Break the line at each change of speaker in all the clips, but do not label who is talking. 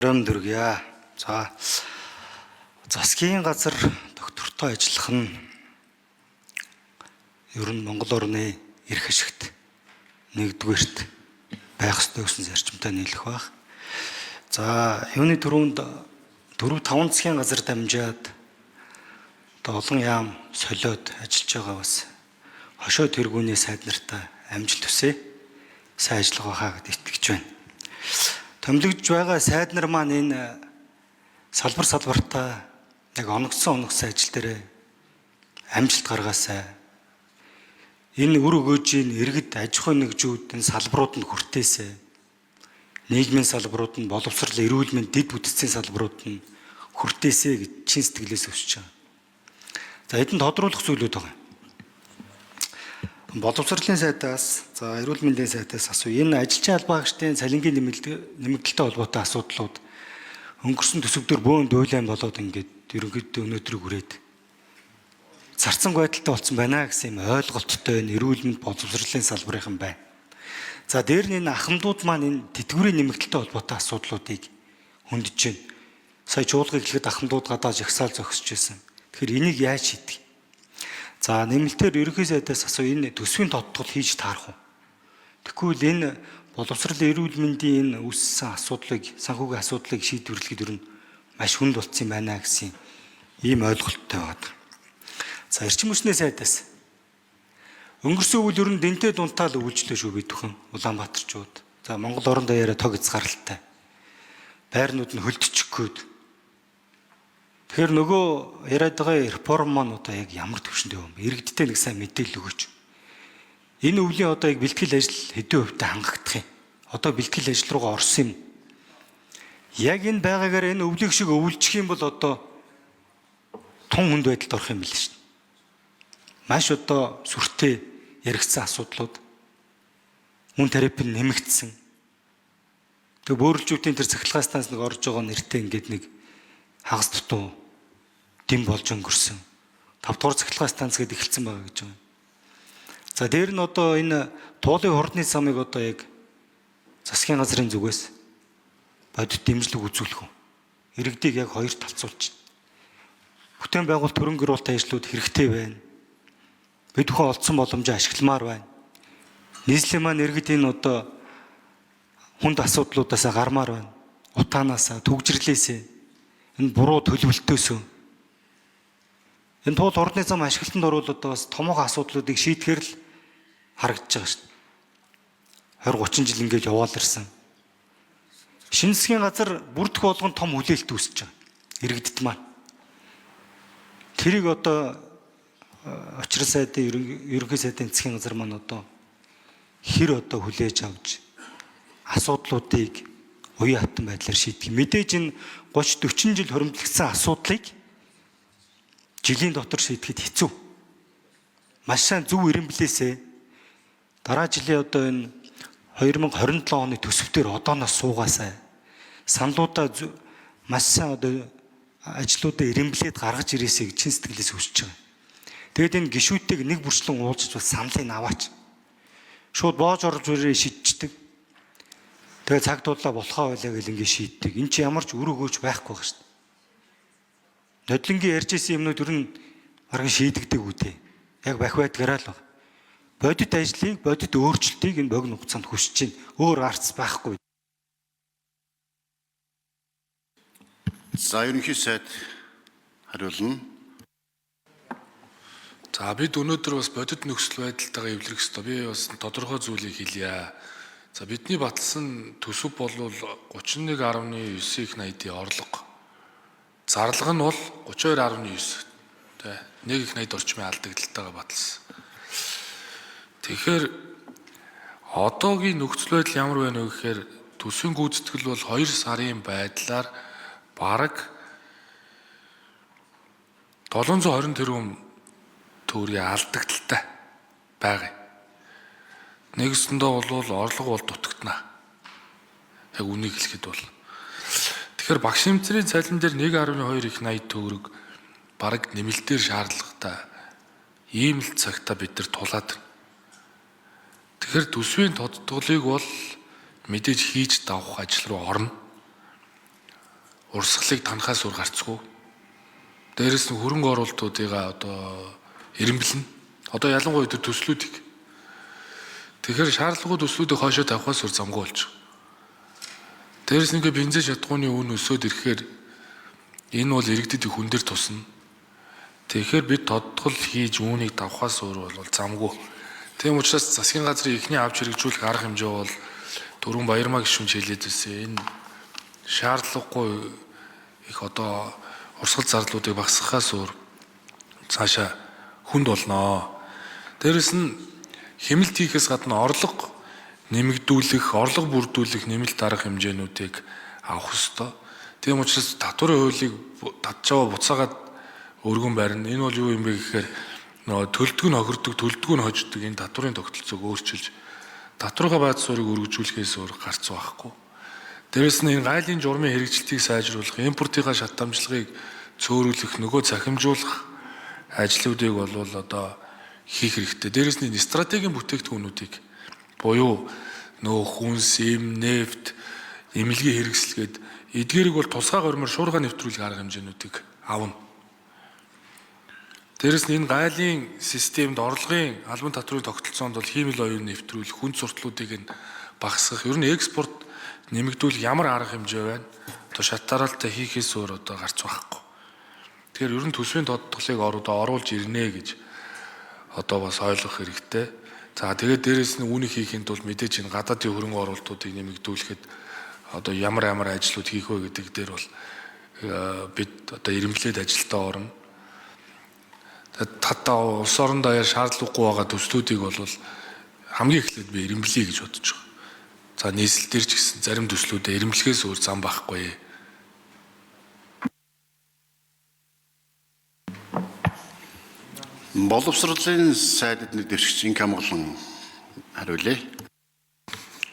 Дүргийа. За засгийн газар доктортой ажиллах нь ер нь Монгол орны эрх ашигт нэгдүгээрт байх ёстой гэсэн зарчимтай нийлэх байх. За юуны түрүүнд 4-5 засгийн газар дамжаад олон яам солиод ажиллаж байгаа бас хошоо тэргүүний сайд нартай амжилт хүсье. Сайн ажиллах байхаа гэдэгт итгэж байна. Томилогдож байгаа сайд нар маань энэ салбартаа яг оногдсон ажил дээр амжилт гаргаасай. Энэ үр өгөөжийн иргэд аж ахуй нэгжүүд энэ салбарууд нь хүртээсэй. Нийгмийн салбарууд нь боловсрол, эрүүл мэнд, дэд бүтцийн салбарууд нь хүртээсэй гэж чин сэтгэлээс өсөж байгаа. За хэдэн тодруулах зүйлүүд байгаа. Боловсролын сайдаас, за эрүүл мэндийн сайдаас асуу. Энэ ажилчин албаагчдын цалингийн нэмэгдэлтэй холбоотой асуудлууд өнгөрсөн төсөвдөр бөөн дуйлан болоод ингээд ерөнхийдөө өнөөдрийг хүрээд зарцсан байдалтай болсон байна гэсэн юм ойлголттой энэ эрүүл мэнд боловсролын салбарын байна. За дээр нь энэ ахмадууд маань энэ тэтгэврийн нэмэгдэлтэй холбоотой асуудлуудыг хөндөж байна. Сая чуулгыг хэлэхэд ахмадууд гадаа жагсаал зогсож байсан. Тэгэхээр энийг яаж шийдэх? За нэмэлтээр ерөнхий сайдаас асуу, энэ төсвийн тодтгол хийж таарах уу? Тэгвэл энэ боловсрол эрүүл мэндийн энэ үүссэн асуудлыг, санхүүгийн асуудлыг шийдвэрлэхэд ер нь маш хүнд болцсон юм байна гэсэн ийм ойлголттой байна. За эрчим хүчний сайдаас өнгөрсөн үйл ер нь дэнтэй дунтаал үйлчлээ шүү бид бүхэн Улаанбаатарчууд. За Монгол орон даяараа тог хязгаарлалтай. Байрнууд нь хөлдчихгүйд. Тэгэхээр нөгөө яриад байгаа реформ маань одоо яг ямар төвшөндөө юм бэ? Иргэдтэй нэг сайн мэдээлэл өгөөч. Энэ өвлийн одоо яг бэлтгэл ажил хэдэн хувьтай хангагдах юм? Одоо бэлтгэл ажил руугаа орсон юм. Яг энэ байгаагаар энэ өвлийг шиг өвлжих юм бол одоо тун хүнд байдалд орох юм биш шүү. Маш одоо сүртэй яригдсан асуудлууд. Хүн терапи нэмэгдсэн. Тэг бөөрөлжүүдийн тэр цахилгаан станц нэг орж байгаа нэртэй ингээд нэг хагас дутуу дэм болж өнгөрсөн. 5 дугаар цахилгаан станц гэдээ эхэлсэн байгаа гэж байна. За дээр нь одоо энэ туулын хурдны самыг одоо яг засгийн газрын зүгээс бодит дэмжлэг үзүүлэх үү? Иргэдийг яг хоёр талцуулж байна. Бүтээн байгуулалт хөрөнгө оруулалтын ажлууд хэрэгтэй байна. Бид бүхэн олдсон боломжоо ашигламаар байна. Нийслэлийн маань иргэд энэ одоо хүнд асуудлуудаасаа гармаар байна. Утаанаасаа, төгжрлээсээ, энэ буруу төлөвлөлтөөсөө. Энэ туул хурдны зам ашиглалтанд оруулаад бас томоохон асуудлуудыг шийдэхээр л харагдаж байгаа шүү дээ. 20-30 жил ингэж яваал ирсэн. Шинэ засгийн газар бүрдэх болгон том хүлээлт үүсэж байгаа. Иргэдд маань. Тэрийг одоо очир сайдын ерөнхий сайдын засгийн газар маань одоо хэр одоо хүлээж авч асуудлуудыг уян хатан байдлаар шийдэх. Мэдээж энэ 30-40 жил хоримтлагдсан асуудлыг жилийн дотор шийдэхэд хэцүү. Маш сайн зөв ирэмблээсээ дараа жилийн одоо энэ 2027 оны төсөвтөр одооноос суугаасай. Саналуудаа маш сайн одоо ажлуудаа ирэмблээд гаргаж ирээсэй гэж чин сэтгэлээс хүсэж байгаа. Тэгэд энэ гишүүдтэйг нэг бүрчлэн уулзч бас саналыг аваач. Шууд боож орж ирээ шийдчихдэг. Тэгээ цаг дуудлаа болохоо байлаа гэл ингэ шийддэг. Энд чи ямар ч үр өгөөж байхгүй байгаа шүү дээ. Нодлонгийн ярьж исэн юмнууд ер нь бараг шийдэгдэг үдээ. Яг бах байдгаараа л баг. Бодит ажлыг, бодит өөрчлөлтийг энэ богино хугацаанд хүсэж чинь өөр арц байхгүй.
За ерөнхий сайд хариулна.
За бид өнөөдөр бас бодит нөхцөл байдалтайгаа эвлэрэх ёстой. Би бас тодорхой зүйлийг хэлье. За бидний баталсан төсөв бол 31.9 их найдын орлого. Зарлага нь бол 32.9. Тэ 1 их найд орчмын алдагдлалтайгаа баталсан. Тэгэхээр одоогийн нөхцөл байдал ямар байна вэ гэхээр төсвийн гүйцэтгэл бол 2 сарын байдлаар бараг 720 тэрбум төгрөгийн алдагдaltaй байгаа. Нэгэсэндээ бол орлого бол дутагдана. Яг үнийг хэлэхэд бол. Тэгэхээр багш нэмтрийн цалин дээр 1.2 их 80 төгрөг бараг нэмэлтээр шаардлагатай. Ийм л цагта бид нар тулаад. Тэгэхээр төсвийн тодтголыг бол мэдээж хийж давах ажил руу орно. урсгалыг танахаас өөр гарцгүй. Дээрээс нь хөрөнгө оруулалтуудыгаа одоо эренбэлнэ. Одоо ялангуяа тэр төслүүдийг. Тэгэхээр шаардлагагүй төслүүдийг хойшоо тавихаас өөр замгүй болж байгаа. Дээрээс нь бензин шатгууны үн өсөд ирэхээр энэ бол иргэдэд их хүн дээр тусна. Тэгэхээр бид тодтол хийж үүнийг давхаас өөр бол замгүй. Тийм учраас засгийн газрын эхний авч хэрэгжүүлэх арга хэмжээ бол дөрвөн Баярмаа гишүүн хэлээд байсан. Энэ шаардлагагүй их одоо урсгал зарлуудыг багасгахаас өөр цаашаа хүнд болноо. Дээрээс нь хэмэлт хийхээс гадна орлого нэмэгдүүлэх, орлого бүрдүүлэх нэмэлт арга хэмжээнүүдийг авах ёстой. Тийм учраас татварын хуулийг татчаваа буцаагаад өргөн барина. Энэ бол юу юм бэ гэхээр нөгөө төлдөг нь хохирдог, төлдөг нь хождог энэ татварын тогтолцоог өөрчилж татварынхаа байд суурийг өргөжүүлэхээс өөр гарц байхгүй. Дээрээс нь энэ гайлын журмын хэрэгжилтийг сайжруулах, импортынхаа шат дамжлагыг цөөрүүлэх, нөгөө захимжуулах ажлуудыг бол одоо хийх хэрэгтэй. Дээрээс нь стратегийн бүтээгдэхүүнүүдийг буюу нөгөө хүнс, нефт, эмнэлгийн хэрэгсэлгээд эдгээрийг бол тусгай гормоор шуурга нэвтрүүлэх арга хэмжээнүүдийг авна. Дээрээс нь энэ гайлын системд орлогын албан татврын тогтолцоонд бол хиймэл оюун нэвтрүүлэх, хүн суртлуудыг нь багасгах, ер нь экспорт нэмэгдүүлэх ямар арга хэмжээ байна? Одоо шат дараалтаа хийхээс өөр одоо гарч байхгүй. Тэгэхээр ер нь төсвийн тодтголыг оруулж ирнэ гэж одоо бас ойлгох хэрэгтэй. За тэгээд дээрээс нь үүнийг хийхэд бол мэдээж энэ гадаадын хөрөнгө оруулалтуудыг нэмэгдүүлэхэд одоо ямар ажлууд хийх вэ гэдэг дээр бол бид одоо эренблээд ажилдаа орно. Татаа улс орон даяар шаардлагагүй байгаа төслүүдийг бол хамгийн эхлээд би эренблэе гэж бодож байгаа. За нийслэл дээр ч гэсэн зарим төслүүдэд эренблэхээс өөр зам байхгүй.
Боловсролын сайд эдний дэвшигч Инк Амгалан хариулъя.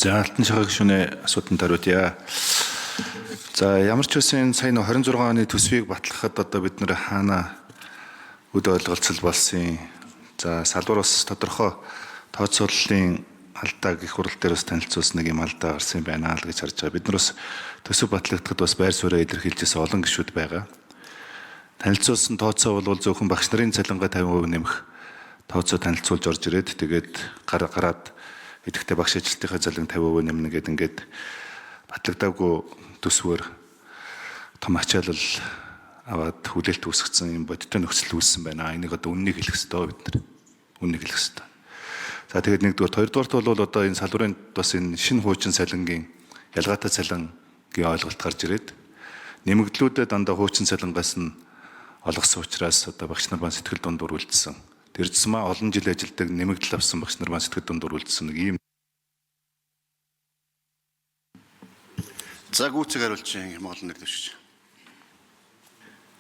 За алтан шахаг гишүүнээ асуултанд хариулъя. За ямар ч үсэн сая 26 оны төсвийг батлахад одоо бид нэр хаана үд ойлголцол болсон. За салбар бас тодорхой тооцооллын алдааг их хурал дээр бас танилцуулсан нэг юм алдаа гарсан байна л гэж харж байгаа. Бид нар бас төсөв батлагдахад бас байр суурьаа илэрхийлжсэн олон гишүүд байгаа. Танилцуулсан тооцоо бол зөвхөн багш нарын цалингаа 50% нэмэх тооцоо танилцуулж орж ирээд тэгээд гараад идэвхтэй багш ажилтныхаа цалин 50% нэмнэ гэдэг ингээд батлагдаагүй төсвөр том ачаалал аваад хүлээлт үүсгэсэн юм бодиттой нөхцөл үүссэн байна. Энийг одоо үннийг хэлэх ёстой бид нар. Үннийг хэлэх ёстой. За тэгээд нэгдүгээр, хоёрдугаарт бол одоо энэ салбарын бас энэ шинэ хуучин цалингийн ялгаатай цалингийн ойлголт гарч ирээд нэмэгдлүүдэд дандаа хуучин цалингаас нь олгосон учраас одоо багш нар маань сэтгэл дундуур үлдсэн. Тэр зэмээ олон жил ажилдаг нэмэгдэл авсан багш нар маань сэтгэл дундуур үлдсэн нэг ийм.
За гүйцэг хариулж Монголын нэр дэвшигч.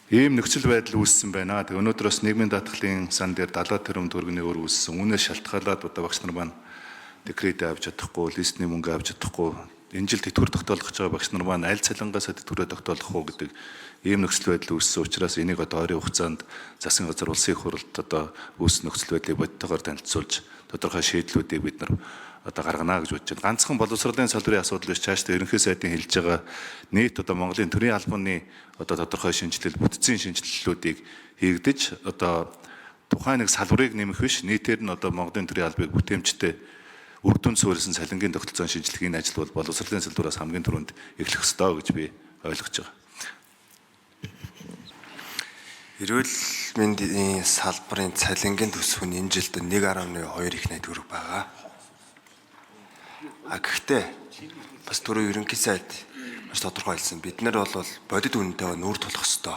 Ийм нөхцөл байдал үүссэн байна. Тэг өнөөдөр бас нийгмийн даатгалын сан дээр 70 тэрбум төгрөгийн өр үүссэн. Үүнээс шалтгаалаад одоо багш нар маань декрет авч чадахгүй, листний мөнгө авч чадахгүй, энэ жил тэтгэвэр тогтоолгож байгаа багш нар маань аль цалингаас тэтгэврээ тогтоолох уу гэдэг ийм нөхцөл байдал үүссэн учраас энийг одоо ойрын хугацаанд засгийн газар улсын их хурлд одоо үүссэн нөхцөл байдлыг бодтойгоор танилцуулж тодорхой шийдлүүдийг бид нар одоо гаргана гэж бодож байна. Ганцхан боловсролын салбарын асуудал биш, цаашдаа ерөнхий сайдын хэлж байгаа нийт одоо Монголын төрийн албаны одоо тодорхой шинжилэл, бүтцийн шинжилэлүүдийг хийгдэж одоо тухайн нэг салбарыг нэмэх биш, нийтээр нь одоо Монголын төрийн албыг бүтээмжтэй үр дүн суурилсан цалингийн тогтолцоон шинжилгээний ажил бол боловсролын салбараас хамгийн түрүүнд эхлэх ёстой гэж би ойлгож байгаа.
Эрүүл мэндийн салбарын цалингийн төсвөн энэ жилд 1.2 их найд төгрөг байгаа. Гэхдээ бас түрүү ерөнхий сайд маш тодорхой хэлсэн. Бид нар бол бодит үнэтэйгээ нүүр тулах ёстой.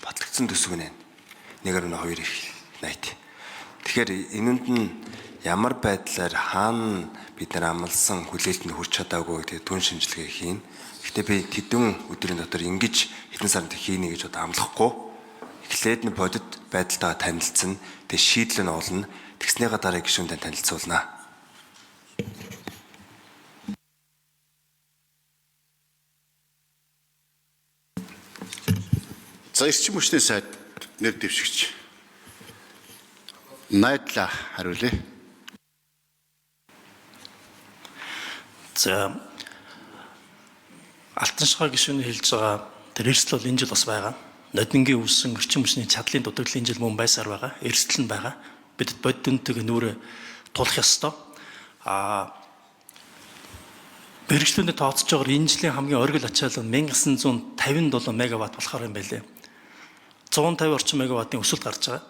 Батлагдсан төсөв нэ 1.2 их найд. Тэгэхээр энэнд нь ямар байдлаар хаана бид нар амлсан хүлээлтэнд хүрч чадаагүй гэдэг түн шинжилгээ хийн. Гэхдээ би тэдэн өдрийн дотор ингэж хэдэн сард хийнэ гэж одоо амлахгүй. Эхлээд нь бодит байдалтайгаа танилцсан. Тэг шийдэл нь олно. Тэгснийхаа дараа гишүүнтэй танилцуулнаа.
За эрчим хүчний сайд нэр дэвшигч Найдла хариулъя.
За Алтан гишүүний хэлж байгаа тэр эрсдэл бол энэ жил бас байгаа. Нодингийн үүссэн эрчим хүчний чадлын дутагдлын жил мөн байсаар байгаа. Эрсдэл нь байгаа. Бид бодитөнтэйг нүрэ тулах ёстой. Мэргэжлүүдэд тооцож байгаа энэ жилийн хамгийн оргил ачаал нь 1957 мегаватт болохоор юм байлээ. 150 орчим мегаваттын өсөлт гарч байгаа.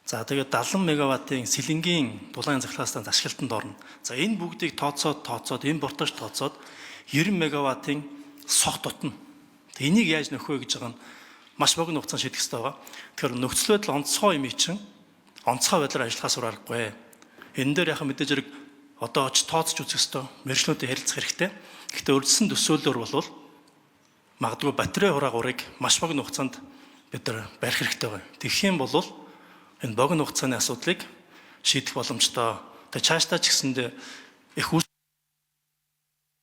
За тэгээд 70 мегаваттын сэлэнгийн дулаан захлагчдын ашиглалтанд орно. За энэ бүгдийг тооцоод импортож тооцоод 90 мегаваттын сох дутна. Энийг яаж нөхөх вэ гэж байгаа нь маш богино хугацаанд шийдэх хэрэгтэй байгаа. Тэгэхээр нөхцөл байдал онцгой юм чинь онцгой байдлаар ажиллахаас өөр аргагүй. Энэ дээр яхаа мэдээж хэрэг одоо ч тооцож үзэх ёстой. Мэргэжлүүдэд харилцах хэрэгтэй. Гэхдээ урьдчилан төсөөлөөр бол магадгүй батарей хураагуурыг маш богино хугацаанд бид нар барих хэрэгтэй байна. Тэгэх юм бол энэ богино хугацааны асуудлыг шийдэх боломжтой. Тэгээ цаашдаа ч гэсэндээ их